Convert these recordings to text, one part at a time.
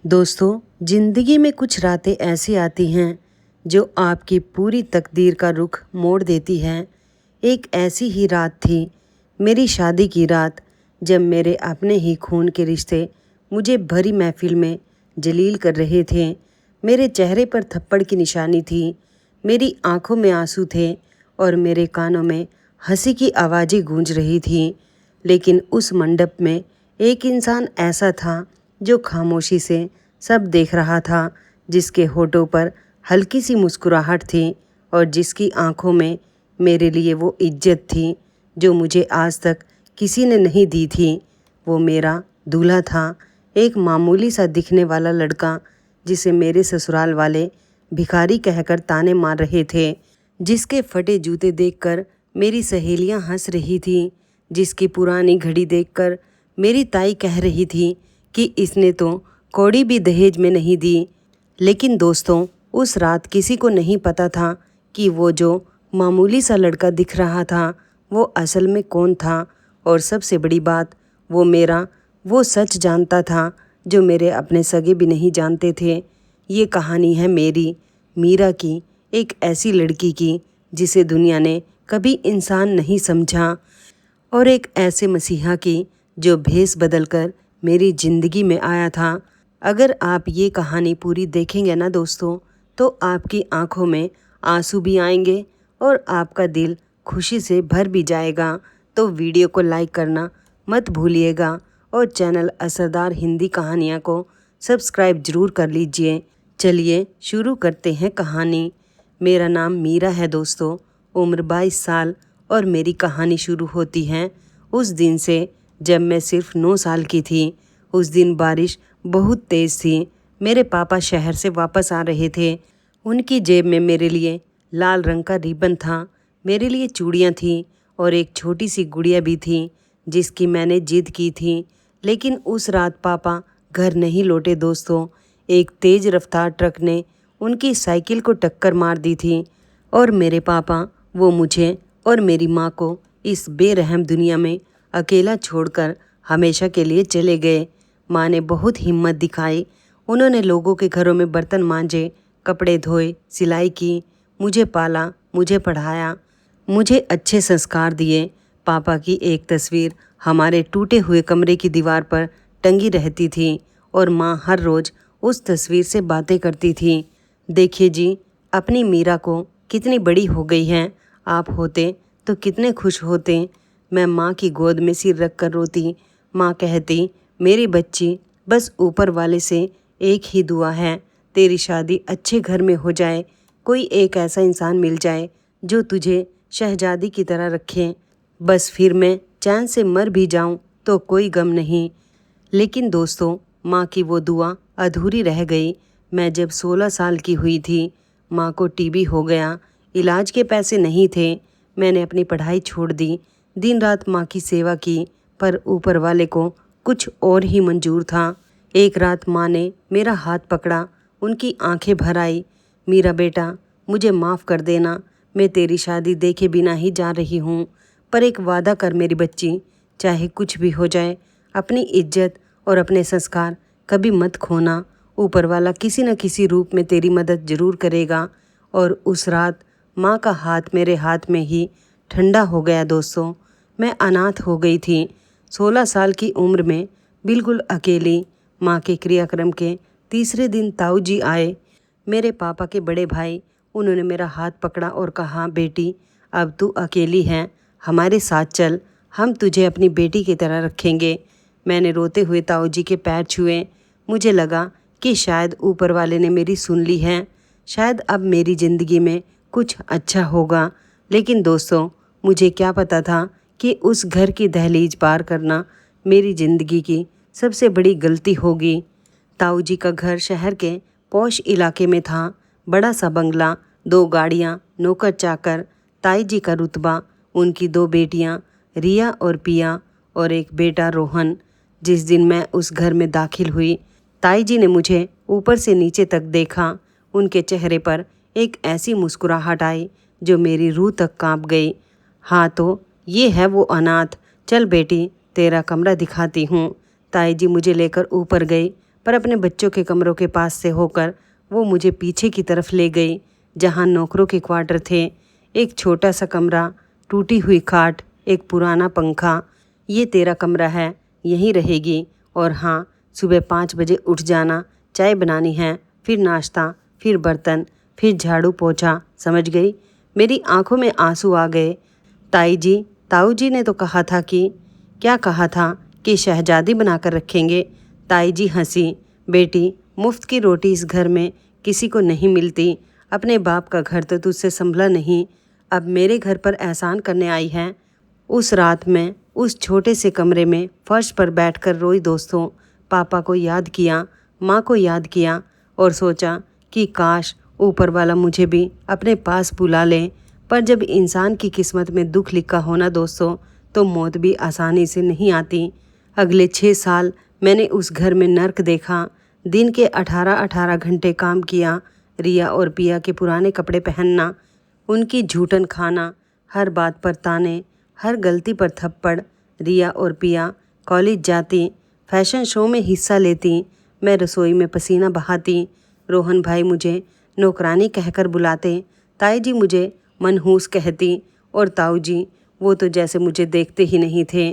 दोस्तों, ज़िंदगी में कुछ रातें ऐसी आती हैं जो आपकी पूरी तकदीर का रुख मोड़ देती हैं। एक ऐसी ही रात थी, मेरी शादी की रात, जब मेरे अपने ही खून के रिश्ते मुझे भरी महफिल में जलील कर रहे थे। मेरे चेहरे पर थप्पड़ की निशानी थी, मेरी आंखों में आंसू थे और मेरे कानों में हंसी की आवाज़ें गूंज रही थीं। लेकिन उस मंडप में एक इंसान ऐसा था जो खामोशी से सब देख रहा था, जिसके होठों पर हल्की सी मुस्कुराहट थी और जिसकी आंखों में मेरे लिए वो इज्जत थी जो मुझे आज तक किसी ने नहीं दी थी। वो मेरा दूल्हा था, एक मामूली सा दिखने वाला लड़का जिसे मेरे ससुराल वाले भिखारी कहकर ताने मार रहे थे, जिसके फटे जूते देखकर मेरी सहेलियां हंस रही थीं, जिसकी पुरानी घड़ी देखकर मेरी ताई कह रही थी कि इसने तो कौड़ी भी दहेज में नहीं दी। लेकिन दोस्तों, उस रात किसी को नहीं पता था कि वो जो मामूली सा लड़का दिख रहा था वो असल में कौन था। और सबसे बड़ी बात, वो सच जानता था जो मेरे अपने सगे भी नहीं जानते थे। ये कहानी है मेरी मीरा की, एक ऐसी लड़की की जिसे दुनिया ने कभी इंसान नहीं समझा, और एक ऐसे मसीहा की जो भेष बदलकर मेरी ज़िंदगी में आया था। अगर आप ये कहानी पूरी देखेंगे ना दोस्तों, तो आपकी आंखों में आंसू भी आएंगे और आपका दिल खुशी से भर भी जाएगा। तो वीडियो को लाइक करना मत भूलिएगा और चैनल असरदार हिंदी कहानियाँ को सब्सक्राइब ज़रूर कर लीजिए। चलिए शुरू करते हैं कहानी। मेरा नाम मीरा है दोस्तों, उम्र 22 साल, और मेरी कहानी शुरू होती है उस दिन से जब मैं सिर्फ 9 साल की थी। उस दिन बारिश बहुत तेज़ थी। मेरे पापा शहर से वापस आ रहे थे। उनकी जेब में मेरे लिए लाल रंग का रिबन था, मेरे लिए चूड़ियाँ थीं और एक छोटी सी गुड़िया भी थी जिसकी मैंने जिद की थी। लेकिन उस रात पापा घर नहीं लौटे दोस्तों। एक तेज़ रफ्तार ट्रक ने उनकी साइकिल को टक्कर मार दी थी और मेरे पापा वो मुझे और मेरी माँ को इस बेरहम दुनिया में अकेला छोड़कर हमेशा के लिए चले गए। माँ ने बहुत हिम्मत दिखाई। उन्होंने लोगों के घरों में बर्तन मांजे, कपड़े धोए, सिलाई की, मुझे पाला, मुझे पढ़ाया, मुझे अच्छे संस्कार दिए। पापा की एक तस्वीर हमारे टूटे हुए कमरे की दीवार पर टंगी रहती थी और माँ हर रोज़ उस तस्वीर से बातें करती थी। देखिए जी, अपनी मीरा को कितनी बड़ी हो गई हैं, आप होते तो कितने खुश होते। मैं माँ की गोद में सिर रख कर रोती। माँ कहती, मेरी बच्ची, बस ऊपर वाले से एक ही दुआ है, तेरी शादी अच्छे घर में हो जाए, कोई एक ऐसा इंसान मिल जाए जो तुझे शहजादी की तरह रखे, बस फिर मैं चैन से मर भी जाऊं तो कोई गम नहीं। लेकिन दोस्तों, माँ की वो दुआ अधूरी रह गई। मैं जब 16 साल की हुई थी, माँ को टीबी हो गया। इलाज के पैसे नहीं थे। मैंने अपनी पढ़ाई छोड़ दी, दिन रात माँ की सेवा की, पर ऊपर वाले को कुछ और ही मंजूर था। एक रात माँ ने मेरा हाथ पकड़ा, उनकी आंखें भर आई। मीरा बेटा, मुझे माफ़ कर देना, मैं तेरी शादी देखे बिना ही जा रही हूँ, पर एक वादा कर मेरी बच्ची, चाहे कुछ भी हो जाए, अपनी इज्जत और अपने संस्कार कभी मत खोना। ऊपर वाला किसी न किसी रूप में तेरी मदद ज़रूर करेगा। और उस रात माँ का हाथ मेरे हाथ में ही ठंडा हो गया दोस्तों। मैं अनाथ हो गई थी। 16 साल की उम्र में बिल्कुल अकेली। माँ के क्रियाक्रम के तीसरे दिन ताऊ जी आए, मेरे पापा के बड़े भाई। उन्होंने मेरा हाथ पकड़ा और कहा, बेटी, अब तू अकेली है, हमारे साथ चल, हम तुझे अपनी बेटी की तरह रखेंगे। मैंने रोते हुए ताऊ जी के पैर छुए। मुझे लगा कि शायद ऊपर वाले ने मेरी सुन ली है, शायद अब मेरी ज़िंदगी में कुछ अच्छा होगा। लेकिन दोस्तों, मुझे क्या पता था कि उस घर की दहलीज पार करना मेरी ज़िंदगी की सबसे बड़ी गलती होगी। ताऊ जी का घर शहर के पौश इलाके में था। बड़ा सा बंगला, 2 गाड़ियाँ, नौकर चाकर, ताई जी का रुतबा, उनकी 2 बेटियाँ रिया और पिया, और एक बेटा रोहन। जिस दिन मैं उस घर में दाखिल हुई, ताई जी ने मुझे ऊपर से नीचे तक देखा। उनके चेहरे पर एक ऐसी मुस्कुराहट आई जो मेरी रूह तक कांप गई। हाँ, तो ये है वो अनाथ। चल बेटी, तेरा कमरा दिखाती हूँ। ताई जी मुझे लेकर ऊपर गई। पर अपने बच्चों के कमरों के पास से होकर वो मुझे पीछे की तरफ ले गई, जहाँ नौकरों के क्वार्टर थे। एक छोटा सा कमरा, टूटी हुई खाट, एक पुराना पंखा। ये तेरा कमरा है, यहीं रहेगी। और हाँ, सुबह 5 बजे उठ जाना, चाय बनानी है, फिर नाश्ता, फिर बर्तन, फिर झाड़ू पोछा, समझ गई? मेरी आंखों में आंसू आ गए। ताऊ जी ने तो कहा था कि क्या कहा था कि शहजादी बनाकर रखेंगे। ताई जी हंसी। बेटी, मुफ्त की रोटी इस घर में किसी को नहीं मिलती। अपने बाप का घर तो तुझसे संभला नहीं, अब मेरे घर पर एहसान करने आई है। उस रात में उस छोटे से कमरे में फर्श पर बैठकर रोई दोस्तों। पापा को याद किया, माँ को याद किया और सोचा कि काश ऊपर वाला मुझे भी अपने पास बुला ले। पर जब इंसान की किस्मत में दुख लिखा होना दोस्तों, तो मौत भी आसानी से नहीं आती। अगले 6 साल मैंने उस घर में नर्क देखा। दिन के 18-18 घंटे काम किया। रिया और पिया के पुराने कपड़े पहनना, उनकी झूठन खाना, हर बात पर ताने, हर गलती पर थप्पड़। रिया और पिया कॉलेज जाती, फैशन शो में हिस्सा लेती, मैं रसोई में पसीना बहाती। रोहन भाई मुझे नौकरानी कहकर बुलाते, ताई जी मुझे मनहूस कहती और ताऊ जी वो तो जैसे मुझे देखते ही नहीं थे।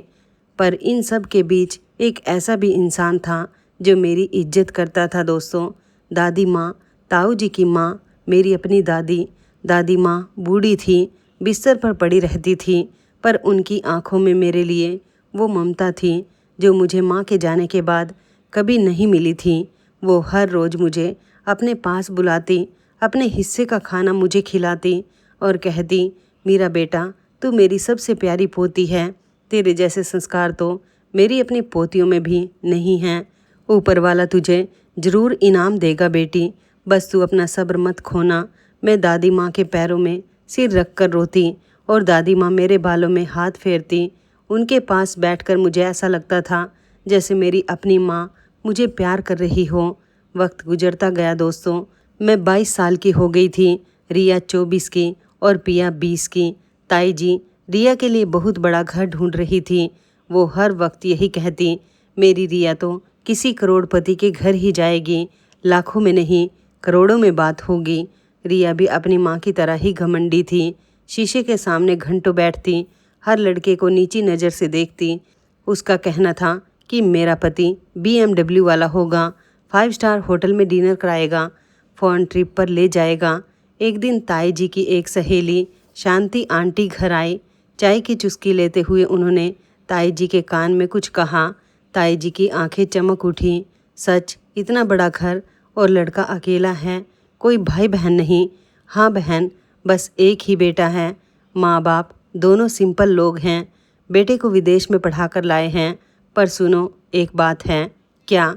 पर इन सब के बीच एक ऐसा भी इंसान था जो मेरी इज्जत करता था दोस्तों। दादी माँ, ताऊ जी की माँ, मेरी अपनी दादी। दादी माँ बूढ़ी थी, बिस्तर पर पड़ी रहती थी, पर उनकी आंखों में मेरे लिए वो ममता थी जो मुझे माँ के जाने के बाद कभी नहीं मिली थी। वो हर रोज़ मुझे अपने पास बुलाती, अपने हिस्से का खाना मुझे खिलाती और कहती, मेरा बेटा तू मेरी सबसे प्यारी पोती है, तेरे जैसे संस्कार तो मेरी अपनी पोतियों में भी नहीं हैं। ऊपर वाला तुझे ज़रूर इनाम देगा बेटी, बस तू अपना सब्र मत खोना। मैं दादी माँ के पैरों में सिर रख कर रोती और दादी माँ मेरे बालों में हाथ फेरती। उनके पास बैठकर मुझे ऐसा लगता था जैसे मेरी अपनी माँ मुझे प्यार कर रही हो। वक्त गुजरता गया दोस्तों, मैं 22 साल की हो गई थी, रिया 24 की और पिया 20 की। ताई जी रिया के लिए बहुत बड़ा घर ढूंढ रही थी। वो हर वक्त यही कहती, मेरी रिया तो किसी करोड़पति के घर ही जाएगी, लाखों में नहीं करोड़ों में बात होगी। रिया भी अपनी माँ की तरह ही घमंडी थी। शीशे के सामने घंटों बैठती, हर लड़के को नीची नज़र से देखती। उसका कहना था कि मेरा पति BMW वाला होगा, 5 स्टार होटल में डिनर कराएगा, फॉरेन ट्रिप पर ले जाएगा। एक दिन ताई जी की एक सहेली शांति आंटी घर आई। चाय की चुस्की लेते हुए उन्होंने ताई जी के कान में कुछ कहा। ताई जी की आंखें चमक उठी। सच, इतना बड़ा घर और लड़का अकेला है, कोई भाई बहन नहीं। हाँ बहन, बस एक ही बेटा है। माँ बाप दोनों सिंपल लोग हैं, बेटे को विदेश में पढ़ा कर लाए हैं। पर सुनो, एक बात है। क्या?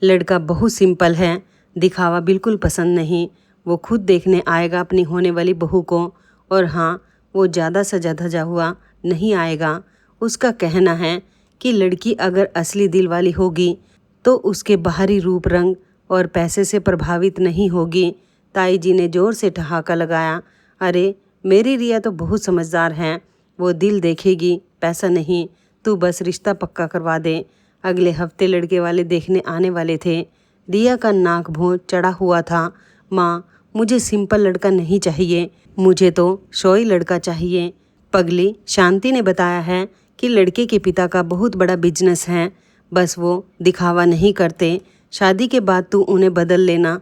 लड़का बहुत सिंपल है, दिखावा बिल्कुल पसंद नहीं। वो खुद देखने आएगा अपनी होने वाली बहू को, और हाँ, वो ज़्यादा सजा धजा हुआ नहीं आएगा। उसका कहना है कि लड़की अगर असली दिल वाली होगी तो उसके बाहरी रूप रंग और पैसे से प्रभावित नहीं होगी। ताई जी ने ज़ोर से ठहाका लगाया। अरे मेरी रिया तो बहुत समझदार है, वो दिल देखेगी, पैसा नहीं। तू बस रिश्ता पक्का करवा दे। अगले हफ्ते लड़के वाले देखने आने वाले थे। रिया का नाक भौं चढ़ा हुआ था। माँ, मुझे सिंपल लड़का नहीं चाहिए, मुझे तो शौई लड़का चाहिए। पगली, शांति ने बताया है कि लड़के के पिता का बहुत बड़ा बिजनेस है, बस वो दिखावा नहीं करते। शादी के बाद तू उन्हें बदल लेना।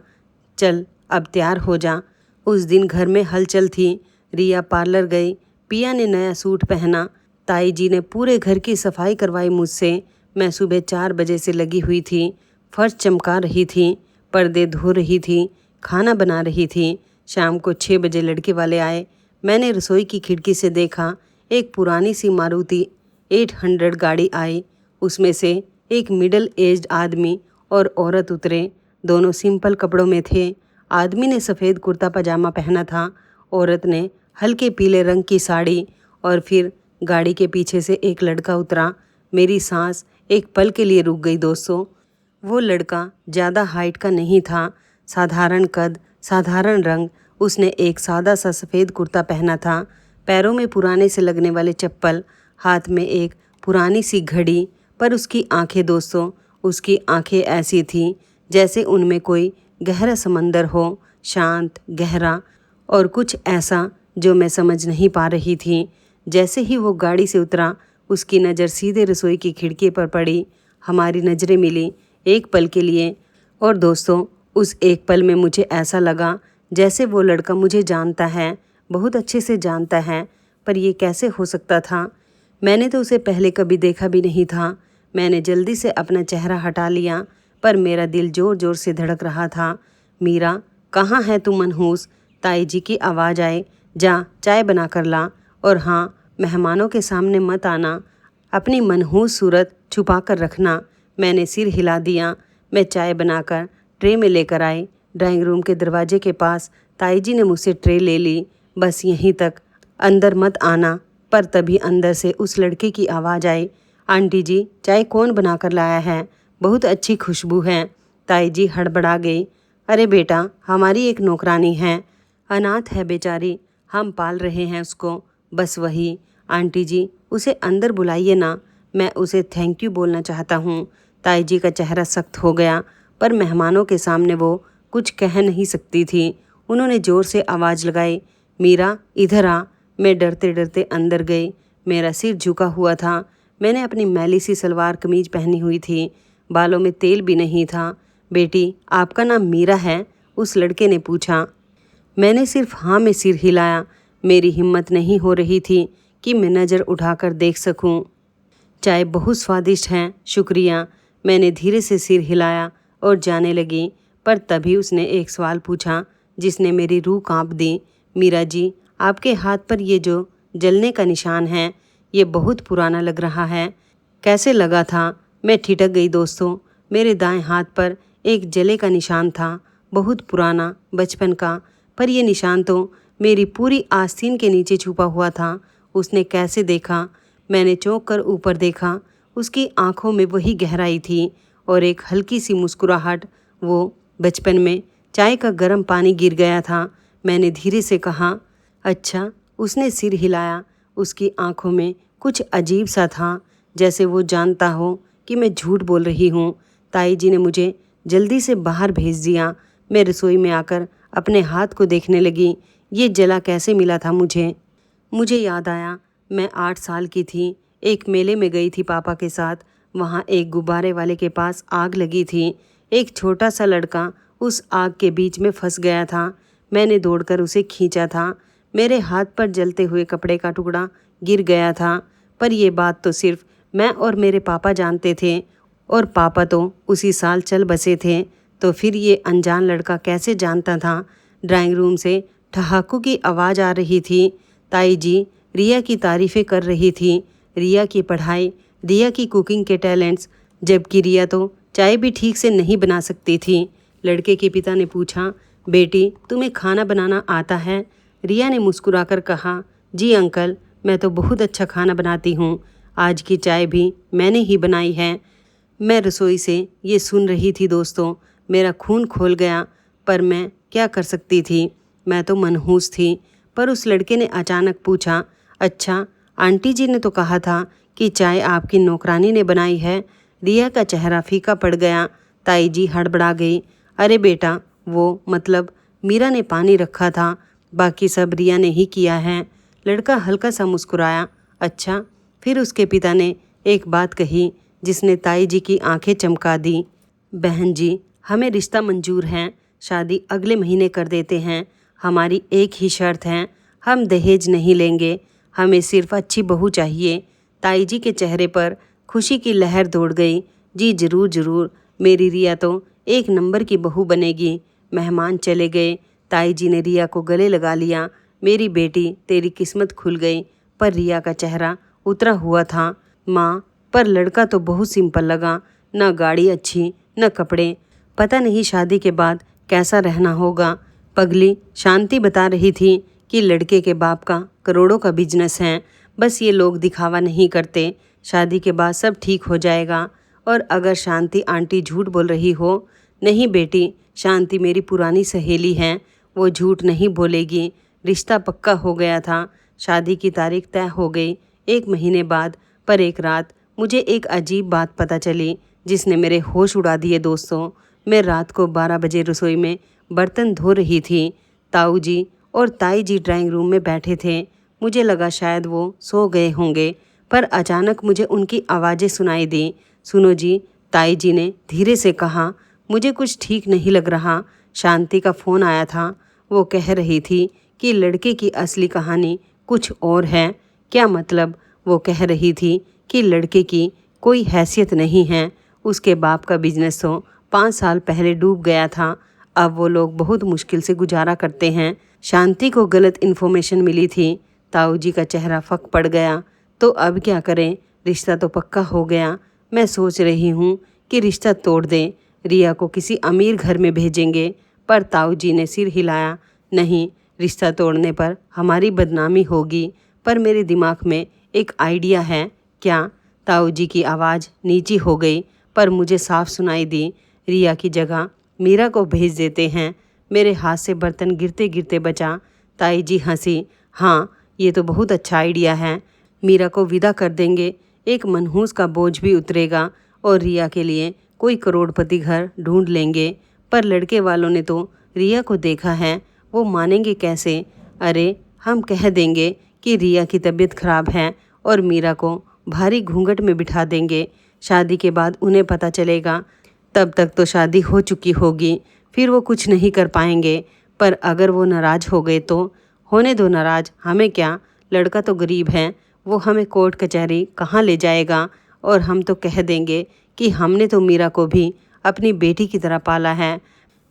चल अब तैयार हो जा। उस दिन घर में हलचल थी। रिया पार्लर गई, पिया ने नया सूट पहना, ताई जी ने पूरे घर की सफाई करवाई मुझसे। मैं सुबह 4 बजे से लगी हुई थी, फर्श चमका रही थी, पर्दे धो रही थी, खाना बना रही थी। शाम को 6 बजे लड़के वाले आए। मैंने रसोई की खिड़की से देखा, एक पुरानी सी मारुति 800 गाड़ी आई। उसमें से एक मिडिल एज्ड आदमी और औरत उतरे। दोनों सिंपल कपड़ों में थे। आदमी ने सफ़ेद कुर्ता पजामा पहना था, औरत ने हल्के पीले रंग की साड़ी। और फिर गाड़ी के पीछे से एक लड़का उतरा। मेरी सांस एक पल के लिए रुक गई दोस्तों। वो लड़का ज़्यादा हाइट का नहीं था, साधारण कद, साधारण रंग। उसने एक सादा सा सफ़ेद कुर्ता पहना था, पैरों में पुराने से लगने वाले चप्पल, हाथ में एक पुरानी सी घड़ी। पर उसकी आंखें दोस्तों, उसकी आंखें ऐसी थीं जैसे उनमें कोई गहरा समंदर हो, शांत, गहरा और कुछ ऐसा जो मैं समझ नहीं पा रही थी। जैसे ही वो गाड़ी से उतरा, उसकी नज़र सीधे रसोई की खिड़की पर पड़ी। हमारी नज़रें मिली एक पल के लिए, और दोस्तों, उस एक पल में मुझे ऐसा लगा जैसे वो लड़का मुझे जानता है, बहुत अच्छे से जानता है। पर ये कैसे हो सकता था? मैंने तो उसे पहले कभी देखा भी नहीं था। मैंने जल्दी से अपना चेहरा हटा लिया, पर मेरा दिल ज़ोर ज़ोर से धड़क रहा था। मीरा, कहाँ है तू मनहूस? ताई जी की आवाज़ आए, जा चाय बना कर ला, और हाँ, मेहमानों के सामने मत आना, अपनी मनहूस सूरत छुपा कर रखना। मैंने सिर हिला दिया। मैं चाय बनाकर ट्रे में लेकर आई। ड्राइंग रूम के दरवाजे के पास ताई जी ने मुझसे ट्रे ले ली। बस यहीं तक, अंदर मत आना। पर तभी अंदर से उस लड़के की आवाज़ आई, आंटी जी, चाय कौन बना कर लाया है? बहुत अच्छी खुशबू है। ताई जी हड़बड़ा गई। अरे बेटा, हमारी एक नौकरानी है, अनाथ है बेचारी, हम पाल रहे हैं उसको, बस वही। आंटी जी, उसे अंदर बुलाइए ना, मैं उसे थैंक यू बोलना चाहता हूँ। ताई जी का चेहरा सख्त हो गया, पर मेहमानों के सामने वो कुछ कह नहीं सकती थी। उन्होंने ज़ोर से आवाज़ लगाई, मीरा इधर आ। मैं डरते डरते अंदर गई। मेरा सिर झुका हुआ था। मैंने अपनी मैली सी सलवार कमीज पहनी हुई थी, बालों में तेल भी नहीं था। बेटी, आपका नाम मीरा है? उस लड़के ने पूछा। मैंने सिर्फ हाँ में सिर हिलाया। मेरी हिम्मत नहीं हो रही थी कि मैं नज़र उठाकर देख सकूं। चाय बहुत स्वादिष्ट है, शुक्रिया। मैंने धीरे से सिर हिलाया और जाने लगी, पर तभी उसने एक सवाल पूछा जिसने मेरी रूह कांप दी। मीरा जी, आपके हाथ पर ये जो जलने का निशान है, ये बहुत पुराना लग रहा है। कैसे लगा था? मैं ठिठक गई दोस्तों। मेरे दाएं हाथ पर एक जले का निशान था, बहुत पुराना, बचपन का। पर यह निशान तो मेरी पूरी आस्तीन के नीचे छुपा हुआ था। उसने कैसे देखा? मैंने चौंक कर ऊपर देखा। उसकी आंखों में वही गहराई थी और एक हल्की सी मुस्कुराहट। वो बचपन में चाय का गर्म पानी गिर गया था। मैंने धीरे से कहा, अच्छा। उसने सिर हिलाया। उसकी आंखों में कुछ अजीब सा था, जैसे वो जानता हो कि मैं झूठ बोल रही हूँ। ताई जी ने मुझे जल्दी से बाहर भेज दिया। मैं रसोई में आकर अपने हाथ को देखने लगी। ये जला कैसे मिला था मुझे? मुझे याद आया, मैं 8 साल की थी। एक मेले में गई थी पापा के साथ। वहाँ एक गुब्बारे वाले के पास आग लगी थी। एक छोटा सा लड़का उस आग के बीच में फंस गया था। मैंने दौड़कर उसे खींचा था। मेरे हाथ पर जलते हुए कपड़े का टुकड़ा गिर गया था। पर यह बात तो सिर्फ मैं और मेरे पापा जानते थे, और पापा तो उसी साल चल बसे थे। तो फिर ये अनजान लड़का कैसे जानता था? ड्राइंग रूम से ठहाकों की आवाज़ आ रही थी। ताई जी रिया की तारीफ़ें कर रही थी, रिया की पढ़ाई, रिया की कुकिंग के टैलेंट्स, जबकि रिया तो चाय भी ठीक से नहीं बना सकती थी। लड़के के पिता ने पूछा, बेटी, तुम्हें खाना बनाना आता है? रिया ने मुस्कुराकर कहा, जी अंकल, मैं तो बहुत अच्छा खाना बनाती हूँ। आज की चाय भी मैंने ही बनाई है। मैं रसोई से ये सुन रही थी दोस्तों। मेरा खून खोल गया, पर मैं क्या कर सकती थी? मैं तो मनहूस थी। पर उस लड़के ने अचानक पूछा, अच्छा, आंटी जी ने तो कहा था कि चाय आपकी नौकरानी ने बनाई है। रिया का चेहरा फीका पड़ गया। ताई जी हड़बड़ा गई, अरे बेटा, वो मतलब मीरा ने पानी रखा था, बाकी सब रिया ने ही किया है। लड़का हल्का सा मुस्कुराया। अच्छा। फिर उसके पिता ने एक बात कही जिसने ताई जी की आंखें चमका दी, बहन जी, हमें रिश्ता मंजूर है, शादी अगले महीने कर देते हैं। हमारी एक ही शर्त है, हम दहेज नहीं लेंगे, हमें सिर्फ अच्छी बहू चाहिए। ताई जी के चेहरे पर खुशी की लहर दौड़ गई। जी ज़रूर ज़रूर, मेरी रिया तो एक नंबर की बहू बनेगी। मेहमान चले गए। ताई जी ने रिया को गले लगा लिया। मेरी बेटी, तेरी किस्मत खुल गई। पर रिया का चेहरा उतरा हुआ था। माँ, पर लड़का तो बहुत सिंपल लगा, न गाड़ी अच्छी, न कपड़े। पता नहीं शादी के बाद कैसा रहना होगा। पगली शांति बता रही थी कि लड़के के बाप का करोड़ों का बिजनेस है, बस ये लोग दिखावा नहीं करते। शादी के बाद सब ठीक हो जाएगा। और अगर शांति आंटी झूठ बोल रही हो? नहीं बेटी, शांति मेरी पुरानी सहेली है, वो झूठ नहीं बोलेगी। रिश्ता पक्का हो गया था। शादी की तारीख तय हो गई 1 महीने बाद। पर एक रात मुझे एक अजीब बात पता चली। जिसने मेरे होश उड़ा दिए दोस्तों। मैं रात को 12 बजे रसोई में बर्तन धो रही थी। ताऊ जी और ताई जी ड्राइंग रूम में बैठे थे। मुझे लगा शायद वो सो गए होंगे, पर अचानक मुझे उनकी आवाज़ें सुनाई दी। सुनो जी, ताई जी ने धीरे से कहा। मुझे कुछ ठीक नहीं लग रहा। शांति का फ़ोन आया था। वो कह रही थी कि लड़के की असली कहानी कुछ और है। क्या मतलब? वो कह रही थी कि लड़के की कोई हैसियत नहीं है। उसके बाप का बिजनेस तो 5 साल पहले डूब गया था। अब वो लोग बहुत मुश्किल से गुजारा करते हैं। शांति को गलत इन्फॉर्मेशन मिली थी। ताऊ जी का चेहरा फक पड़ गया। तो अब क्या करें? रिश्ता तो पक्का हो गया। मैं सोच रही हूँ कि रिश्ता तोड़ दें, रिया को किसी अमीर घर में भेजेंगे। पर ताऊ जी ने सिर हिलाया। नहीं, रिश्ता तोड़ने पर हमारी बदनामी होगी। पर मेरे दिमाग में एक आइडिया है। क्या? ताऊ जी की आवाज़ नीची हो गई, पर मुझे साफ सुनाई दी। रिया की जगह मीरा को भेज देते हैं। मेरे हाथ से बर्तन गिरते गिरते बचा। ताई जी हंसी। हाँ, ये तो बहुत अच्छा आइडिया है। मीरा को विदा कर देंगे, एक मनहूस का बोझ भी उतरेगा और रिया के लिए कोई करोड़पति घर ढूंढ लेंगे। पर लड़के वालों ने तो रिया को देखा है, वो मानेंगे कैसे? अरे, हम कह देंगे कि रिया की तबीयत खराब है और मीरा को भारी घूंघट में बिठा देंगे। शादी के बाद उन्हें पता चलेगा। तब तक तो शादी हो चुकी होगी, फिर वो कुछ नहीं कर पाएंगे। पर अगर वो नाराज़ हो गए तो? होने दो नाराज़, हमें क्या? लड़का तो गरीब है, वो हमें कोर्ट कचहरी कहाँ ले जाएगा। और हम तो कह देंगे कि हमने तो मीरा को भी अपनी बेटी की तरह पाला है।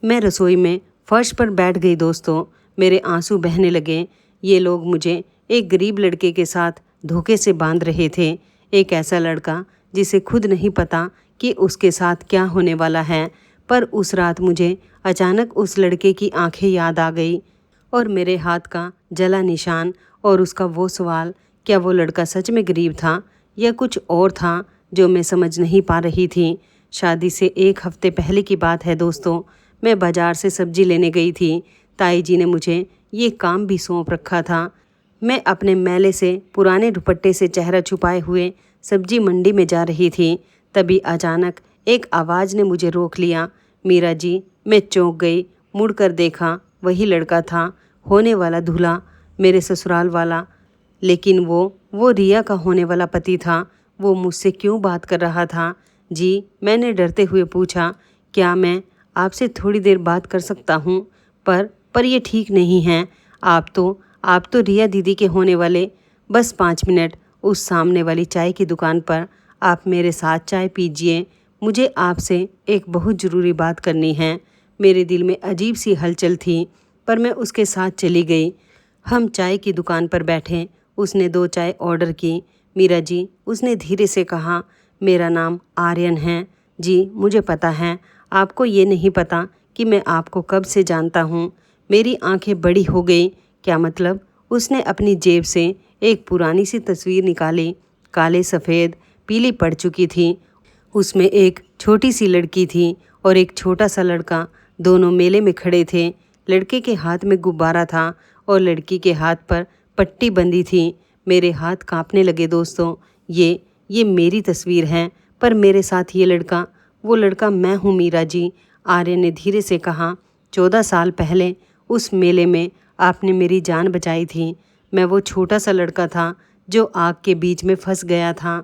मैं रसोई में फर्श पर बैठ गई दोस्तों। मेरे आंसू बहने लगे। ये लोग मुझे एक गरीब लड़के के साथ धोखे से बांध रहे थे। एक ऐसा लड़का जिसे खुद नहीं पता कि उसके साथ क्या होने वाला है। पर उस रात मुझे अचानक उस लड़के की आंखें याद आ गई और मेरे हाथ का जला निशान और उसका वो सवाल, क्या वो लड़का सच में गरीब था या कुछ और था जो मैं समझ नहीं पा रही थी। शादी से 1 हफ्ते पहले की बात है दोस्तों। मैं बाज़ार से सब्जी लेने गई थी। ताई जी ने मुझे ये काम भी सौंप रखा था। मैं अपने मैले से पुराने दुपट्टे से चेहरा छुपाए हुए सब्जी मंडी में जा रही थी। तभी अचानक एक आवाज़ ने मुझे रोक लिया। मीरा जी। मैं चौंक गई। मुड़कर देखा, वही लड़का था, होने वाला दूल्हा, मेरे ससुराल वाला। लेकिन वो रिया का होने वाला पति था। वो मुझसे क्यों बात कर रहा था? जी, मैंने डरते हुए पूछा, क्या मैं आपसे थोड़ी देर बात कर सकता हूँ? पर ये ठीक नहीं है। आप तो रिया दीदी के होने वाले। बस 5 मिनट उस सामने वाली चाय की दुकान पर आप मेरे साथ चाय पीजिए। मुझे आपसे एक बहुत ज़रूरी बात करनी है। मेरे दिल में अजीब सी हलचल थी, पर मैं उसके साथ चली गई। हम चाय की दुकान पर बैठे। उसने 2 चाय ऑर्डर की। मीरा जी, उसने धीरे से कहा, मेरा नाम आर्यन है। जी, मुझे पता है। आपको ये नहीं पता कि मैं आपको कब से जानता हूँ। मेरी आंखें बड़ी हो गई। क्या मतलब? उसने अपनी जेब से एक पुरानी सी तस्वीर निकाली। काले सफ़ेद पीली पड़ चुकी थी। उसमें एक छोटी सी लड़की थी और एक छोटा सा लड़का। दोनों मेले में खड़े थे। लड़के के हाथ में गुब्बारा था और लड़की के हाथ पर पट्टी बंधी थी। मेरे हाथ कांपने लगे दोस्तों। ये मेरी तस्वीर है, पर मेरे साथ ये लड़का, वो लड़का मैं हूँ मीरा जी। आर्य ने धीरे से कहा, 14 साल पहले उस मेले में आपने मेरी जान बचाई थी। मैं वो छोटा सा लड़का था जो आग के बीच में फंस गया था।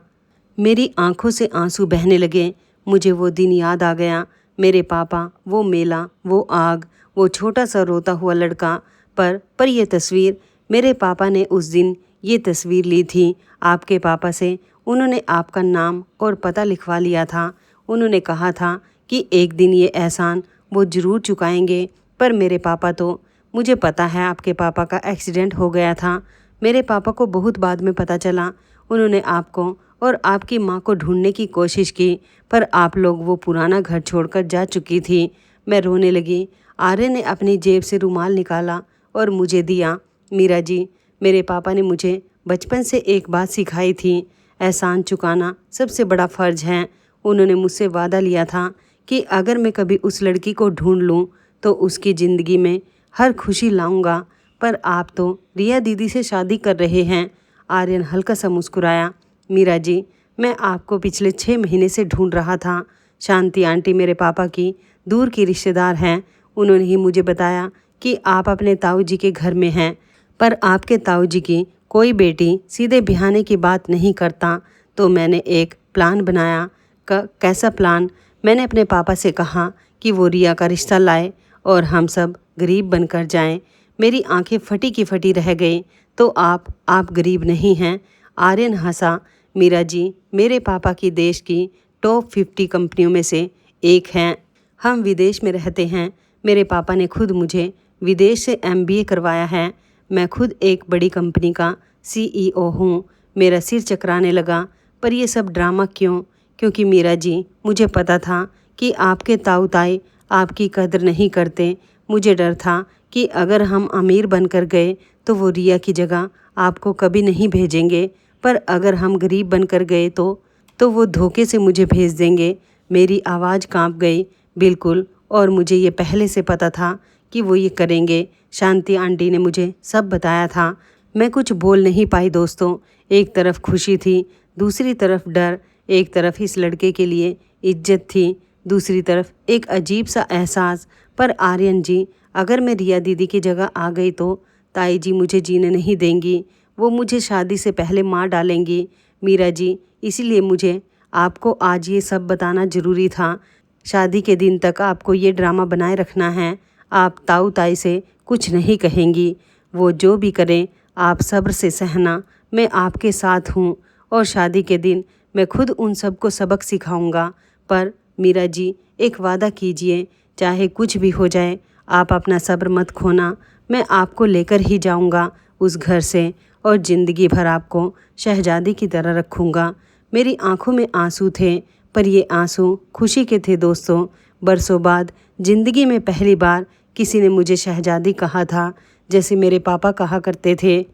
मेरी आंखों से आंसू बहने लगे। मुझे वो दिन याद आ गया। मेरे पापा, वो मेला, वो आग, वो छोटा सा रोता हुआ लड़का। पर ये तस्वीर, मेरे पापा ने उस दिन ये तस्वीर ली थी आपके पापा से। उन्होंने आपका नाम और पता लिखवा लिया था। उन्होंने कहा था कि एक दिन ये एहसान वो ज़रूर चुकाएंगे। पर मेरे पापा तो, मुझे पता है आपके पापा का एक्सीडेंट हो गया था। मेरे पापा को बहुत बाद में पता चला। उन्होंने आपको और आपकी माँ को ढूंढने की कोशिश की, पर आप लोग वो पुराना घर छोड़कर जा चुकी थी। मैं रोने लगी। आर्य ने अपनी जेब से रुमाल निकाला और मुझे दिया। मीरा जी, मेरे पापा ने मुझे बचपन से एक बात सिखाई थी, एहसान चुकाना सबसे बड़ा फ़र्ज है। उन्होंने मुझसे वादा लिया था कि अगर मैं कभी उस लड़की को ढूंढ लूँ तो उसकी ज़िंदगी में हर खुशी लाऊंगा। पर आप तो रिया दीदी से शादी कर रहे हैं। आर्यन हल्का सा मुस्कुराया। मीरा जी, मैं आपको पिछले 6 महीने से ढूंढ रहा था। शांति आंटी मेरे पापा की दूर की रिश्तेदार हैं। उन्होंने ही मुझे बताया कि आप अपने ताऊ जी के घर में हैं, पर आपके ताऊ जी की कोई बेटी सीधे ब्याहने की बात नहीं करता। तो मैंने एक प्लान बनाया। कैसा प्लान? मैंने अपने पापा से कहा कि वो रिया का रिश्ता लाए और हम सब गरीब बनकर जाएं। मेरी आंखें फटी की फटी रह गई। तो आप गरीब नहीं हैं? आर्यन हंसा। मीरा जी, मेरे पापा की देश की टॉप 50 कंपनियों में से एक हैं। हम विदेश में रहते हैं। मेरे पापा ने खुद मुझे विदेश से MBA करवाया है। मैं खुद एक बड़ी कंपनी का CEO हूँ। मेरा सिर चकराने लगा। पर ये सब ड्रामा क्यों? क्योंकि मीरा जी, मुझे पता था कि आपके ताऊ ताई आपकी कदर नहीं करते। मुझे डर था कि अगर हम अमीर बनकर गए तो वो रिया की जगह आपको कभी नहीं भेजेंगे, पर अगर हम गरीब बनकर गए तो वो धोखे से मुझे भेज देंगे। मेरी आवाज़ कांप गई। बिल्कुल, और मुझे ये पहले से पता था कि वो ये करेंगे। शांति आंटी ने मुझे सब बताया था। मैं कुछ बोल नहीं पाई दोस्तों। एक तरफ खुशी थी, दूसरी तरफ डर। एक तरफ इस लड़के के लिए इज्जत थी, दूसरी तरफ एक अजीब सा एहसास। पर आर्यन जी, अगर मैं रिया दीदी की जगह आ गई तो ताई जी मुझे जीने नहीं देंगी। वो मुझे शादी से पहले मार डालेंगी। मीरा जी, इसीलिए मुझे आपको आज ये सब बताना ज़रूरी था। शादी के दिन तक आपको ये ड्रामा बनाए रखना है। आप ताऊ ताई से कुछ नहीं कहेंगी। वो जो भी करें आप सब्र से सहना। मैं आपके साथ हूँ और शादी के दिन मैं खुद उन सबको सबक सिखाऊंगा। पर मीरा जी, एक वादा कीजिए, चाहे कुछ भी हो जाए आप अपना सब्र मत खोना। मैं आपको लेकर ही जाऊंगा उस घर से और ज़िंदगी भर आपको शहजादी की तरह रखूंगा। मेरी आंखों में आंसू थे, पर ये आंसू खुशी के थे दोस्तों। बरसों बाद ज़िंदगी में पहली बार किसी ने मुझे शहजादी कहा था, जैसे मेरे पापा कहा करते थे।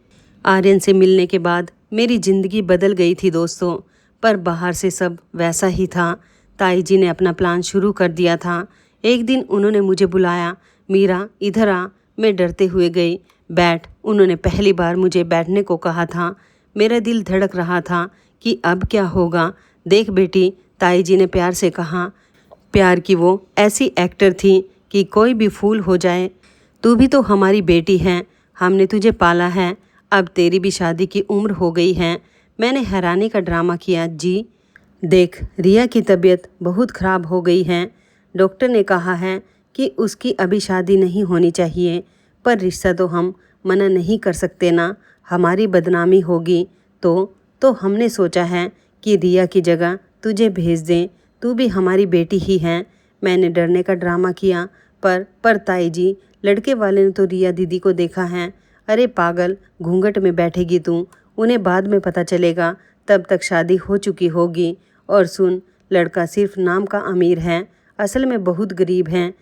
आर्यन से मिलने के बाद मेरी ज़िंदगी बदल गई थी दोस्तों, पर बाहर से सब वैसा ही था। ताई जी ने अपना प्लान शुरू कर दिया था। एक दिन उन्होंने मुझे बुलाया। मीरा, इधर आ। मैं डरते हुए गई। बैठ। उन्होंने पहली बार मुझे बैठने को कहा था। मेरा दिल धड़क रहा था कि अब क्या होगा। देख बेटी, ताई जी ने प्यार से कहा। प्यार की वो ऐसी एक्टर थी कि कोई भी फूल हो जाए। तू भी तो हमारी बेटी है, हमने तुझे पाला है। अब तेरी भी शादी की उम्र हो गई है। मैंने हैरानी का ड्रामा किया। जी देख, रिया की तबीयत बहुत ख़राब हो गई है। डॉक्टर ने कहा है कि उसकी अभी शादी नहीं होनी चाहिए, पर रिश्ता तो हम मना नहीं कर सकते ना, हमारी बदनामी होगी। तो हमने सोचा है कि रिया की जगह तुझे भेज दें। तू भी हमारी बेटी ही है। मैंने डरने का ड्रामा किया। पर ताई जी, लड़के वाले ने तो रिया दीदी को देखा है। अरे पागल, घूंघट में बैठेगी तू, उन्हें बाद में पता चलेगा, तब तक शादी हो चुकी होगी। और सुन, लड़का सिर्फ नाम का अमीर है, असल में बहुत गरीब है।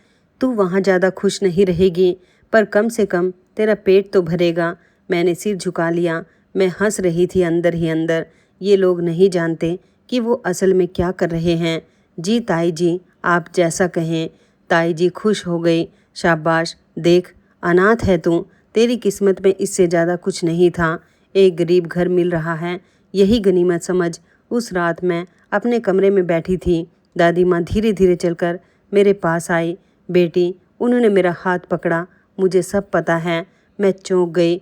तू वहाँ ज़्यादा खुश नहीं रहेगी, पर कम से कम तेरा पेट तो भरेगा। मैंने सिर झुका लिया। मैं हंस रही थी अंदर ही अंदर। ये लोग नहीं जानते कि वो असल में क्या कर रहे हैं। जी ताई जी, आप जैसा कहें। ताई जी खुश हो गई। शाबाश, देख, अनाथ है तू, तेरी किस्मत में इससे ज़्यादा कुछ नहीं था। एक गरीब घर मिल रहा है, यही गनीमत समझ। उस रात मैं अपने कमरे में बैठी थी। दादी माँ धीरे धीरे चलकर मेरे पास आई। बेटी, उन्होंने मेरा हाथ पकड़ा। मुझे सब पता है। मैं चौंक गई।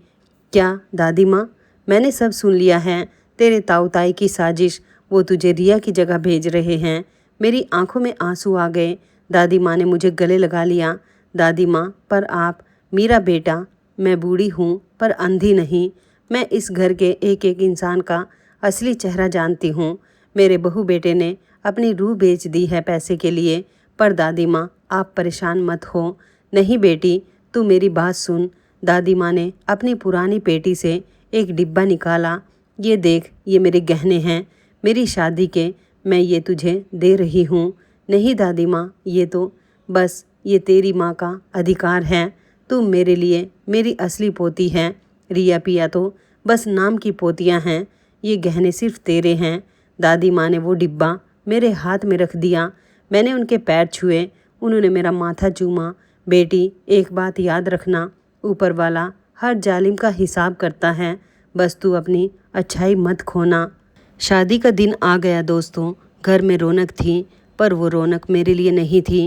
क्या दादी माँ? मैंने सब सुन लिया है। तेरे ताऊ ताई की साजिश, वो तुझे रिया की जगह भेज रहे हैं। मेरी आंखों में आंसू आ गए। दादी माँ ने मुझे गले लगा लिया। दादी माँ, पर आप? मेरा बेटा, मैं बूढ़ी हूँ पर अंधी नहीं। मैं इस घर के एक एक इंसान का असली चेहरा जानती हूँ। मेरे बहू बेटे ने अपनी रूह बेच दी है पैसे के लिए। पर दादी माँ, आप परेशान मत हो। नहीं बेटी, तू मेरी बात सुन। दादी माँ ने अपनी पुरानी पेटी से एक डिब्बा निकाला। ये देख, ये मेरे गहने हैं, मेरी शादी के। मैं ये तुझे दे रही हूँ। नहीं दादी माँ, ये तो बस ये तेरी माँ का अधिकार है। तू मेरे लिए मेरी असली पोती है। रिया पिया तो बस नाम की पोतियाँ हैं। ये गहने सिर्फ तेरे हैं। दादी माँ ने वो डिब्बा मेरे हाथ में रख दिया। मैंने उनके पैर छुए। उन्होंने मेरा माथा चूमा। बेटी, एक बात याद रखना, ऊपर वाला हर जालिम का हिसाब करता है। बस तू अपनी अच्छाई मत खोना। शादी का दिन आ गया दोस्तों। घर में रौनक थी, पर वो रौनक मेरे लिए नहीं थी।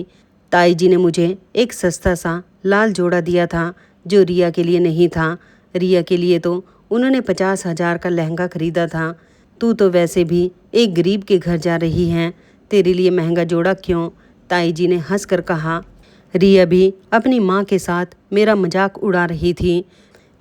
ताई जी ने मुझे एक सस्ता सा लाल जोड़ा दिया था जो रिया के लिए नहीं था। रिया के लिए तो उन्होंने 50,000 का लहंगा खरीदा था। तू तो वैसे भी एक गरीब के घर जा रही है, तेरे लिए महंगा जोड़ा क्यों? ताई जी ने हंसकर कहा। रिया भी अपनी माँ के साथ मेरा मजाक उड़ा रही थी।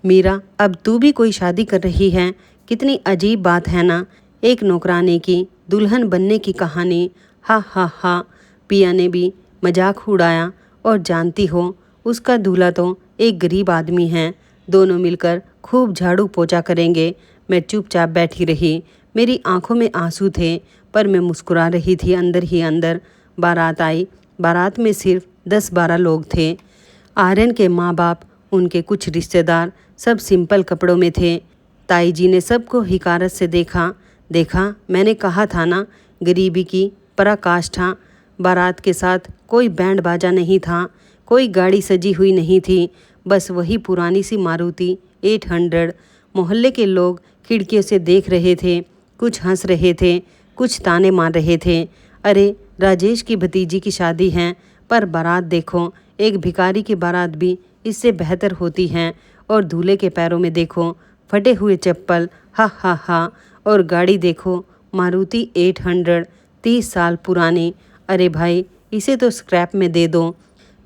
मीरा, अब तू भी कोई शादी कर रही है, कितनी अजीब बात है ना, एक नौकरानी की दुल्हन बनने की कहानी। हा हा हा। पिया ने भी मजाक उड़ाया। और जानती हो, उसका दूल्हा तो एक गरीब आदमी है, दोनों मिलकर खूब झाड़ू पोछा करेंगे। मैं चुपचाप बैठी रही। मेरी आंखों में आंसू थे, पर मैं मुस्कुरा रही थी अंदर ही अंदर। बारात आई। बारात में सिर्फ 10-12 लोग थे। आर्यन के माँ बाप, उनके कुछ रिश्तेदार, सब सिंपल कपड़ों में थे। ताई जी ने सबको हिकारत से देखा। देखा, मैंने कहा था ना, गरीबी की पराकाष्ठा। बारात के साथ कोई बैंड बाजा नहीं था, कोई गाड़ी सजी हुई नहीं थी, बस वही पुरानी सी मारुति 800। मोहल्ले के लोग खिड़कियों से देख रहे थे, कुछ हंस रहे थे, कुछ ताने मार रहे थे। अरे, राजेश की भतीजी की शादी है, पर बारात देखो, एक भिखारी की बारात भी इससे बेहतर होती है। और दूल्हे के पैरों में देखो फटे हुए चप्पल, हा हा हा। और गाड़ी देखो, मारुति 800, 30 साल पुरानी। अरे भाई, इसे तो स्क्रैप में दे दो।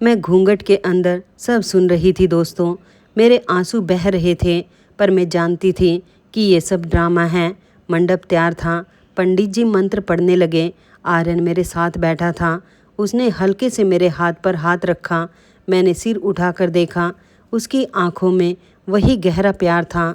मैं घूंघट के अंदर सब सुन रही थी दोस्तों। मेरे आंसू बह रहे थे, पर मैं जानती थी कि ये सब ड्रामा है। मंडप तैयार था, पंडित जी मंत्र पढ़ने लगे। आर्यन मेरे साथ बैठा था। उसने हल्के से मेरे हाथ पर हाथ रखा। मैंने सिर उठाकर देखा। उसकी आंखों में वही गहरा प्यार था।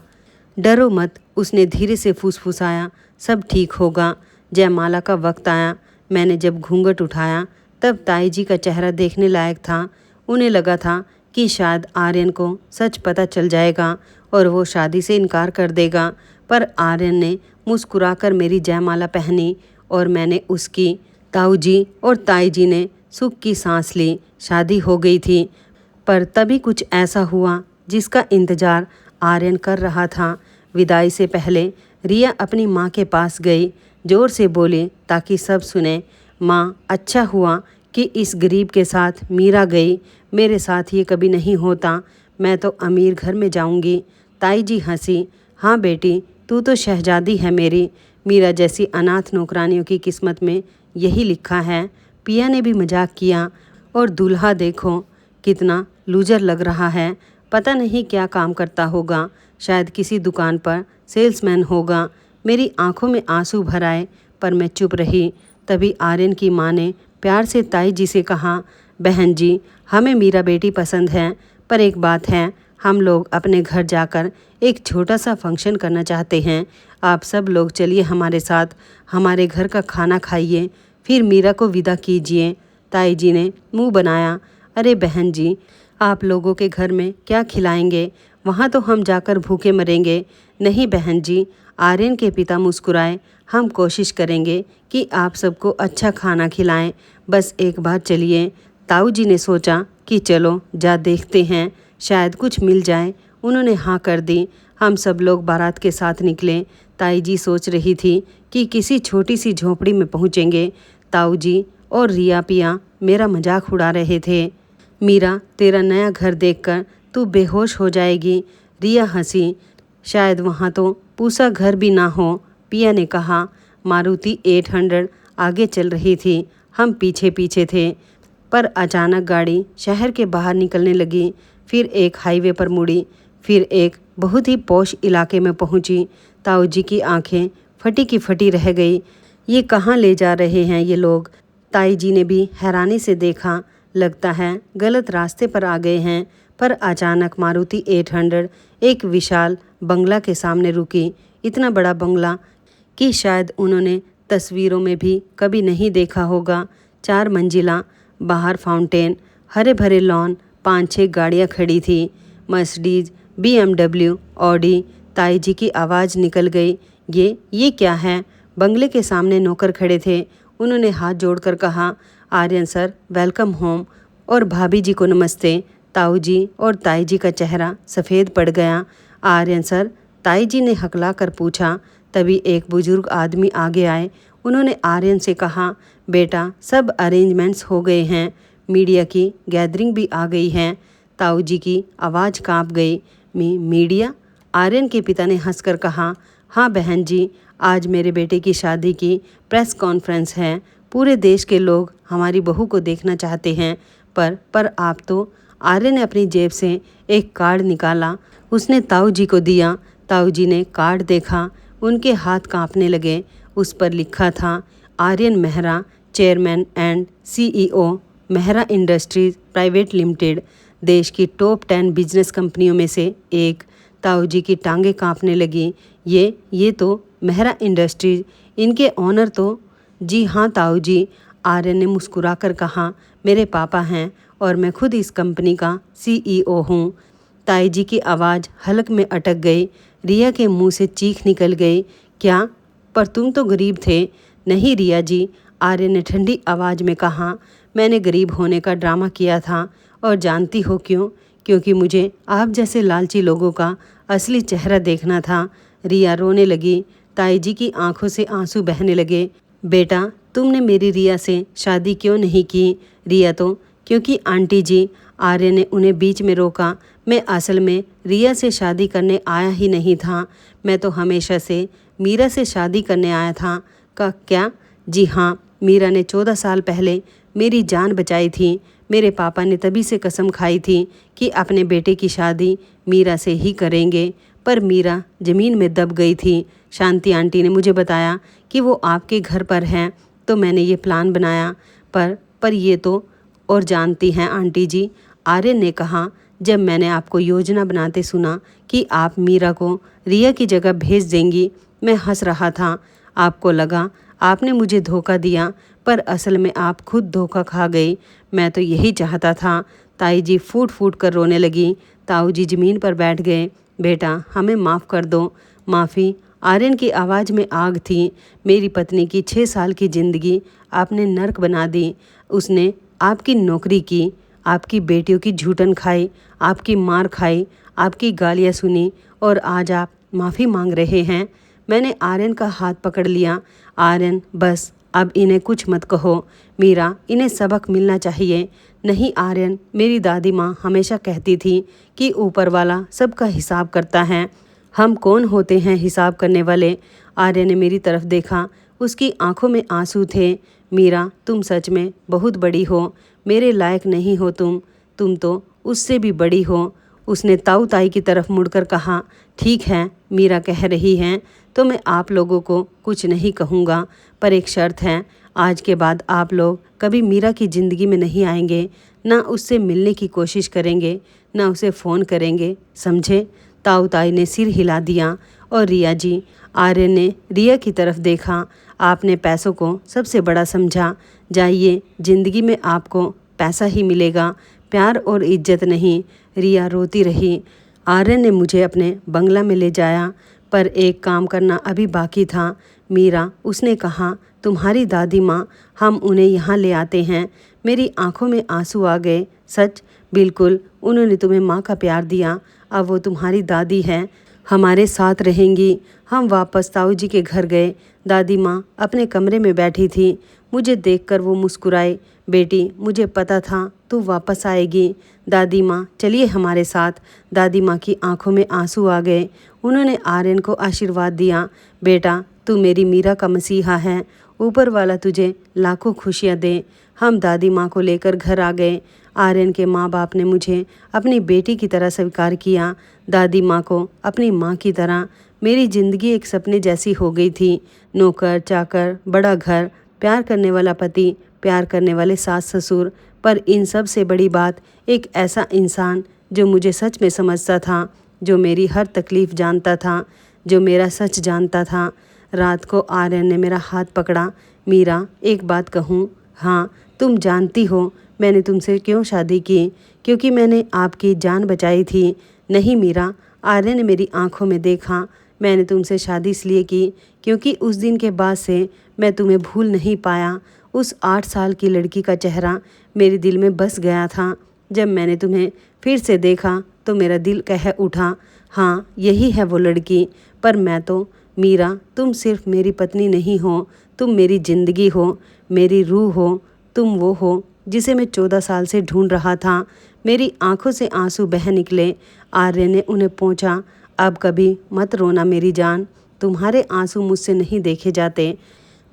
डरो मत, उसने धीरे से फुसफुसाया, सब ठीक होगा। जयमाला का वक्त आया। मैंने जब घूंघट उठाया तब ताई जी का चेहरा देखने लायक था। उन्हें लगा था कि शायद आर्यन को सच पता चल जाएगा और वो शादी से इनकार कर देगा, पर आर्यन ने मुस्कुराकर मेरी जयमाला पहनी और मैंने उसकी। ताऊ जी और ताई जी ने सुख की सांस ली। शादी हो गई थी, पर तभी कुछ ऐसा हुआ जिसका इंतजार आर्यन कर रहा था। विदाई से पहले रिया अपनी माँ के पास गई, जोर से बोली ताकि सब सुने, माँ, अच्छा हुआ कि इस गरीब के साथ मीरा गई, मेरे साथ ये कभी नहीं होता, मैं तो अमीर घर में जाऊंगी। ताई जी हंसी। हाँ बेटी, तू तो शहजादी है मेरी, मीरा जैसी अनाथ नौकरानियों की किस्मत में यही लिखा है। पिया ने भी मजाक किया। और दूल्हा देखो, कितना लूजर लग रहा है, पता नहीं क्या काम करता होगा, शायद किसी दुकान पर सेल्समैन होगा। मेरी आंखों में आंसू भर आए, पर मैं चुप रही। तभी आर्यन की माँ ने प्यार से ताई जी से कहा, बहन जी, हमें मीरा बेटी पसंद है, पर एक बात है, हम लोग अपने घर जाकर एक छोटा सा फंक्शन करना चाहते हैं। आप सब लोग चलिए हमारे साथ, हमारे घर का खाना खाइए, फिर मीरा को विदा कीजिए। ताई जी ने मुंह बनाया। अरे बहन जी, आप लोगों के घर में क्या खिलाएंगे, वहाँ तो हम जाकर भूखे मरेंगे। नहीं बहन जी, आर्यन के पिता मुस्कुराए, हम कोशिश करेंगे कि आप सबको अच्छा खाना खिलाएं, बस एक बार चलिए। ताऊ जी ने सोचा कि चलो जा देखते हैं, शायद कुछ मिल जाए। उन्होंने हाँ कर दी। हम सब लोग बारात के साथ निकले। ताई जी सोच रही थी कि किसी छोटी सी झोपड़ी में पहुँचेंगे। ताऊ जी और रिया पिया मेरा मजाक उड़ा रहे थे। मीरा, तेरा नया घर देखकर तू बेहोश हो जाएगी। रिया हंसी। शायद वहाँ तो पूसा घर भी ना हो, पिया ने कहा। मारुति 800 आगे चल रही थी, हम पीछे पीछे थे, पर अचानक गाड़ी शहर के बाहर निकलने लगी, फिर एक हाईवे पर मुड़ी, फिर एक बहुत ही पॉश इलाके में पहुंची। ताऊ जी की आंखें फटी की फटी रह गई। ये कहाँ ले जा रहे हैं ये लोग? ताई जी ने भी हैरानी से देखा। लगता है गलत रास्ते पर आ गए हैं। पर अचानक मारुति 800 एक विशाल बंगला के सामने रुकी। इतना बड़ा बंगला कि शायद उन्होंने तस्वीरों में भी कभी नहीं देखा होगा। 4 मंजिला, बाहर फाउंटेन, हरे भरे लॉन, 5-6 गाड़ियाँ खड़ी थी, मर्सिडीज, BMW, ऑडी। ताई जी की आवाज़ निकल गई, ये क्या है? बंगले के सामने नौकर खड़े थे। उन्होंने हाथ जोड़कर कहा, आर्यन सर, वेलकम होम। और भाभी जी को नमस्ते। ताऊ जी और ताई जी का चेहरा सफ़ेद पड़ गया। आर्यन सर, ताई जी ने हकला कर पूछा। तभी एक बुजुर्ग आदमी आगे आए। उन्होंने आर्यन से कहा, बेटा सब अरेंजमेंट्स हो गए हैं, मीडिया की गैदरिंग भी आ गई है। ताऊ जी की आवाज़ कांप गई। मीडिया? आर्यन के पिता ने हंसकर कहा, हाँ बहन जी, आज मेरे बेटे की शादी की प्रेस कॉन्फ्रेंस है। पूरे देश के लोग हमारी बहू को देखना चाहते हैं। पर आप तो। आर्यन ने अपनी जेब से एक कार्ड निकाला, उसने ताऊ जी को दिया। ताऊ जी ने कार्ड देखा, उनके हाथ कांपने लगे। उस पर लिखा था, Aryan Mehra, chairman and CEO, Mehra Industries Private Limited, देश की टॉप 10 बिजनेस कंपनियों में से एक। ताऊ जी की टांगें कांपने लगी। ये तो मेहरा इंडस्ट्रीज, इनके ऑनर तो। जी हाँ ताऊ जी, आर्यन ने मुस्कुराकर कहा, मेरे पापा हैं और मैं खुद इस कंपनी का CEO हूँ। ताई जी की आवाज़ हलक में अटक गई। रिया के मुंह से चीख निकल गई, क्या? पर तुम तो गरीब थे। नहीं रिया जी, आर्यन ने ठंडी आवाज़ में कहा, मैंने गरीब होने का ड्रामा किया था। और जानती हो क्यों? क्योंकि मुझे आप जैसे लालची लोगों का असली चेहरा देखना था। रिया रोने लगी। ताई जी की आंखों से आंसू बहने लगे। बेटा, तुमने मेरी रिया से शादी क्यों नहीं की? रिया तो। क्योंकि आंटी जी, आर्यन ने उन्हें बीच में रोका, मैं असल में रिया से शादी करने आया ही नहीं था। मैं तो हमेशा से मीरा से शादी करने आया था। क्या? जी हाँ, मीरा ने 14 साल पहले मेरी जान बचाई थी। मेरे पापा ने तभी से कसम खाई थी कि अपने बेटे की शादी मीरा से ही करेंगे। पर मीरा ज़मीन में दब गई थी। शांति आंटी ने मुझे बताया कि वो आपके घर पर हैं, तो मैंने ये प्लान बनाया। पर ये तो। और जानती हैं आंटी जी, आर्यन ने कहा, जब मैंने आपको योजना बनाते सुना कि आप मीरा को रिया की जगह भेज देंगी, मैं हंस रहा था। आपको लगा आपने मुझे धोखा दिया, पर असल में आप खुद धोखा खा गई। मैं तो यही चाहता था। ताई जी फूट फूट कर रोने लगी। ताऊ जी ज़मीन पर बैठ गए। बेटा, हमें माफ़ कर दो। माफ़ी? आर्यन की आवाज़ में आग थी। मेरी पत्नी की 6 साल की ज़िंदगी आपने नर्क बना दी। उसने आपकी नौकरी की, आपकी बेटियों की झूठन खाई, आपकी मार खाई, आपकी गालियाँ सुनी, और आज आप माफ़ी मांग रहे हैं। मैंने आर्यन का हाथ पकड़ लिया। आर्यन, बस अब इन्हें कुछ मत कहो। मीरा, इन्हें सबक मिलना चाहिए। नहीं आर्यन, मेरी दादी माँ हमेशा कहती थी कि ऊपर वाला सबका हिसाब करता है। हम कौन होते हैं हिसाब करने वाले? आर्यन ने मेरी तरफ देखा, उसकी आंखों में आंसू थे। मीरा, तुम सच में बहुत बड़ी हो। मेरे लायक नहीं हो तुम तो उससे भी बड़ी हो। उसने ताऊ ताई की तरफ मुड़कर कहा, ठीक है, मीरा कह रही हैं तो मैं आप लोगों को कुछ नहीं कहूँगा, पर एक शर्त है। आज के बाद आप लोग कभी मीरा की ज़िंदगी में नहीं आएंगे, ना उससे मिलने की कोशिश करेंगे, ना उसे फ़ोन करेंगे, समझे? ताऊ ताई ने सिर हिला दिया। और रिया जी? आर्यन ने रिया की तरफ देखा। आपने पैसों को सबसे बड़ा समझा। जाइए, ज़िंदगी में आपको पैसा ही मिलेगा, प्यार और इज्जत नहीं। रिया रोती रही। आर्यन ने मुझे अपने बंगला में ले जाया, पर एक काम करना अभी बाकी था। मीरा, उसने कहा, तुम्हारी दादी माँ, हम उन्हें यहाँ ले आते हैं। मेरी आंखों में आंसू आ गए। सच? बिल्कुल, उन्होंने तुम्हें माँ का प्यार दिया, अब वो तुम्हारी दादी है, हमारे साथ रहेंगी। हम वापस ताऊ जी के घर गए। दादी माँ अपने कमरे में बैठी थी। मुझे देखकर वो मुस्कुराए। बेटी, मुझे पता था तू वापस आएगी। दादी माँ, चलिए हमारे साथ। दादी माँ की आंखों में आंसू आ गए। उन्होंने आर्यन को आशीर्वाद दिया। बेटा, तू मेरी मीरा का मसीहा है। ऊपर वाला तुझे लाखों खुशियाँ दे। हम दादी माँ को लेकर घर आ गए। आर्यन के माँ बाप ने मुझे अपनी बेटी की तरह स्वीकार किया, दादी माँ को अपनी माँ की तरह। मेरी ज़िंदगी एक सपने जैसी हो गई थी। नौकर चाकर, बड़ा घर, प्यार करने वाला पति, प्यार करने वाले सास ससुर, पर इन सब से बड़ी बात, एक ऐसा इंसान जो मुझे सच में समझता था, जो मेरी हर तकलीफ़ जानता था, जो मेरा सच जानता था। रात को आर्यन ने मेरा हाथ पकड़ा। मीरा, एक बात कहूँ? हाँ, तुम जानती हो मैंने तुमसे क्यों शादी की? क्योंकि मैंने आपकी जान बचाई थी। नहीं मीरा, आर्यन ने मेरी आंखों में देखा, मैंने तुमसे शादी इसलिए की क्योंकि उस दिन के बाद से मैं तुम्हें भूल नहीं पाया। उस 8 साल की लड़की का चेहरा मेरे दिल में बस गया था। जब मैंने तुम्हें फिर से देखा तो मेरा दिल कह उठा, हाँ यही है वो लड़की। पर मैं तो, मीरा, तुम सिर्फ मेरी पत्नी नहीं हो, तुम मेरी ज़िंदगी हो, मेरी रूह हो, तुम वो हो जिसे मैं 14 साल से ढूंढ रहा था। मेरी आंखों से आंसू बह निकले। आर्य ने उन्हें पोंछा। अब कभी मत रोना मेरी जान, तुम्हारे आंसू मुझसे नहीं देखे जाते।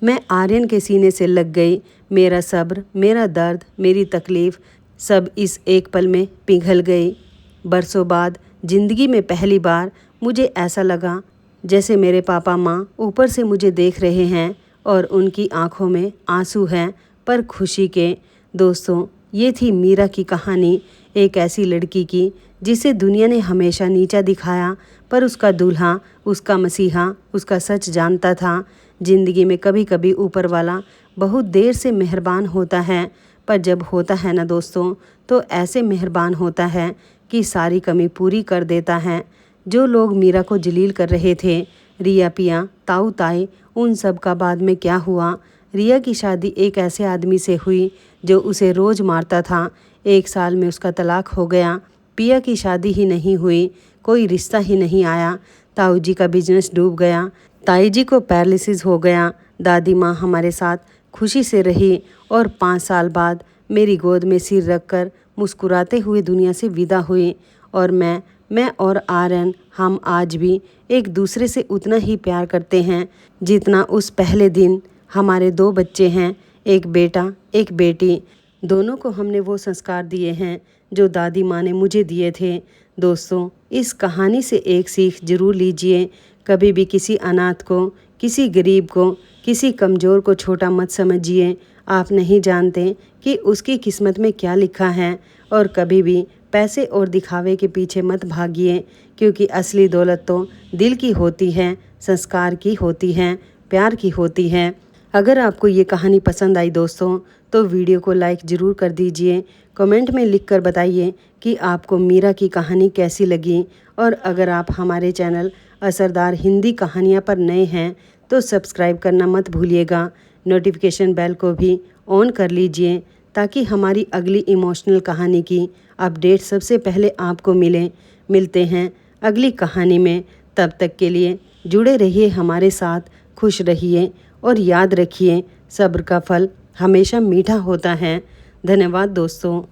मैं आर्यन के सीने से लग गई। मेरा सब्र, मेरा दर्द, मेरी तकलीफ़ सब इस एक पल में पिघल गई। बरसों बाद ज़िंदगी में पहली बार मुझे ऐसा लगा जैसे मेरे पापा माँ ऊपर से मुझे देख रहे हैं और उनकी आंखों में आंसू हैं, पर खुशी के। दोस्तों, ये थी मीरा की कहानी, एक ऐसी लड़की की जिसे दुनिया ने हमेशा नीचा दिखाया, पर उसका दूल्हा, उसका मसीहा, उसका सच जानता था। ज़िंदगी में कभी कभी ऊपर वाला बहुत देर से मेहरबान होता है, पर जब होता है ना दोस्तों, तो ऐसे मेहरबान होता है कि सारी कमी पूरी कर देता है। जो लोग मीरा को जलील कर रहे थे, रिया पिया, ताऊ ताई, उन सब का बाद में क्या हुआ? रिया की शादी एक ऐसे आदमी से हुई जो उसे रोज़ मारता था। 1 साल में उसका तलाक हो गया। पिया की शादी ही नहीं हुई, कोई रिश्ता ही नहीं आया। ताऊ जी का बिजनेस डूब गया, ताई जी को पैरालिसिस हो गया। दादी माँ हमारे साथ खुशी से रही और 5 साल बाद मेरी गोद में सिर रखकर मुस्कुराते हुए दुनिया से विदा हुई। और मैं और आर्यन, हम आज भी एक दूसरे से उतना ही प्यार करते हैं जितना उस पहले दिन। हमारे 2 बच्चे हैं, एक बेटा एक बेटी। दोनों को हमने वो संस्कार दिए हैं जो दादी माँ ने मुझे दिए थे। दोस्तों, इस कहानी से एक सीख जरूर लीजिए। कभी भी किसी अनाथ को, किसी गरीब को, किसी कमज़ोर को छोटा मत समझिए। आप नहीं जानते कि उसकी किस्मत में क्या लिखा है। और कभी भी पैसे और दिखावे के पीछे मत भागिए, क्योंकि असली दौलत तो दिल की होती है, संस्कार की होती है, प्यार की होती है। अगर आपको ये कहानी पसंद आई दोस्तों, तो वीडियो को लाइक ज़रूर कर दीजिए। कमेंट में लिखकर बताइए कि आपको मीरा की कहानी कैसी लगी। और अगर आप हमारे चैनल असरदार हिंदी कहानियाँ पर नए हैं तो सब्सक्राइब करना मत भूलिएगा। नोटिफिकेशन बेल को भी ऑन कर लीजिए ताकि हमारी अगली इमोशनल कहानी की अपडेट सबसे पहले आपको मिलते हैं अगली कहानी में। तब तक के लिए जुड़े रहिए हमारे साथ, खुश रहिए और याद रखिए, सब्र का फल हमेशा मीठा होता है। धन्यवाद दोस्तों।